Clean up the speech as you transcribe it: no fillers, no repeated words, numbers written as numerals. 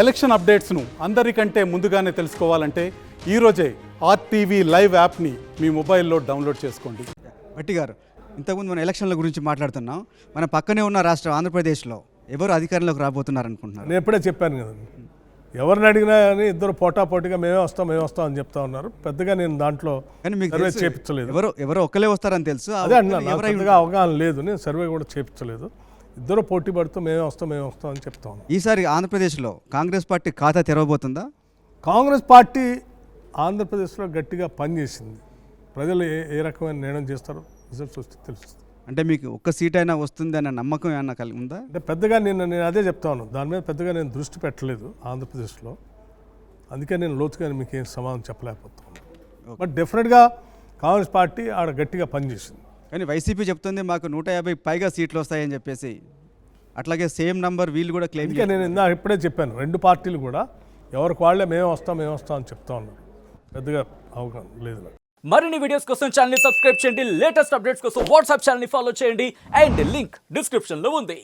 Election అప్డేట్స్ను అందరికంటే ముందుగానే తెలుసుకోవాలంటే ఈరోజే ఆర్టీవీ లైవ్ యాప్ని మీ మొబైల్లో డౌన్లోడ్ చేసుకోండి. భట్టి గారు, ఇంతకుముందు మన ఎలక్షన్ల గురించి మాట్లాడుతున్నాం. మన పక్కనే ఉన్న రాష్ట్రం ఆంధ్రప్రదేశ్లో ఎవరు అధికారంలోకి రాబోతున్నారు అనుకుంటున్నారు? నేను ఎప్పుడే చెప్పాను కదండి, ఎవరిని అడిగినా కానీ ఇద్దరు పోటాపోటీగా మేమే వస్తాం అని చెప్తా ఉన్నారు. పెద్దగా నేను దాంట్లో కానీ మీకు సర్వే తెలుసు, చేయించలేదు. ఎవరో ఒక్కలే వస్తారని తెలుసు. అదే అన్నా, పెద్దగా అవగాహన లేదు. నేను సర్వే కూడా చేయించలేదు. ఇద్దరు పోటీ పడుతూ మేమే వస్తాం అని చెప్తా ఉన్నాం. ఈసారి ఆంధ్రప్రదేశ్లో కాంగ్రెస్ పార్టీ ఖాతా తెరవబోతుందా? కాంగ్రెస్ పార్టీ ఆంధ్రప్రదేశ్లో గట్టిగా పనిచేసింది. ప్రజలు ఏ రకమైన నిర్ణయం చేస్తారో రిజల్ట్స్ వస్తే తెలుస్తుంది. అంటే మీకు ఒక్క సీట్ అయినా వస్తుంది అన్న నమ్మకం ఏమన్నా కలిగి ఉందా? అంటే పెద్దగా నేను అదే చెప్తా ఉన్నాను, దాని మీద పెద్దగా నేను దృష్టి పెట్టలేదు ఆంధ్రప్రదేశ్లో. అందుకే నేను లోతుగా మీకు ఏం సమాధానం చెప్పలేకపోతున్నాను. బట్ డెఫినెట్గా కాంగ్రెస్ పార్టీ ఆడ గట్టిగా పనిచేసింది. కానీ వైసీపీ చెప్తుంది మాకు 150 పైగా సీట్లు వస్తాయని చెప్పేసి. అట్లాగే సేమ్ నంబర్ వీళ్ళు కూడా క్లెయిమ్. ఇంకా నేను ఇప్పుడే చెప్పాను, రెండు పార్టీలు కూడా ఎవరికి వాళ్ళే మేమే వస్తాం అని చెప్తా ఉన్నారు. పెద్దగా అవగాహన లేదు. మరిన్ని వీడియోస్ కోసం ఛానల్ ని సబ్స్క్రైబ్ చేయండి. లేటెస్ట్ అప్డేట్స్ కోసం వాట్సాప్ ఛానల్ ని ఫాలో చేయండి. అండ్ లింక్ డిస్క్రిప్షన్ లో ఉంది.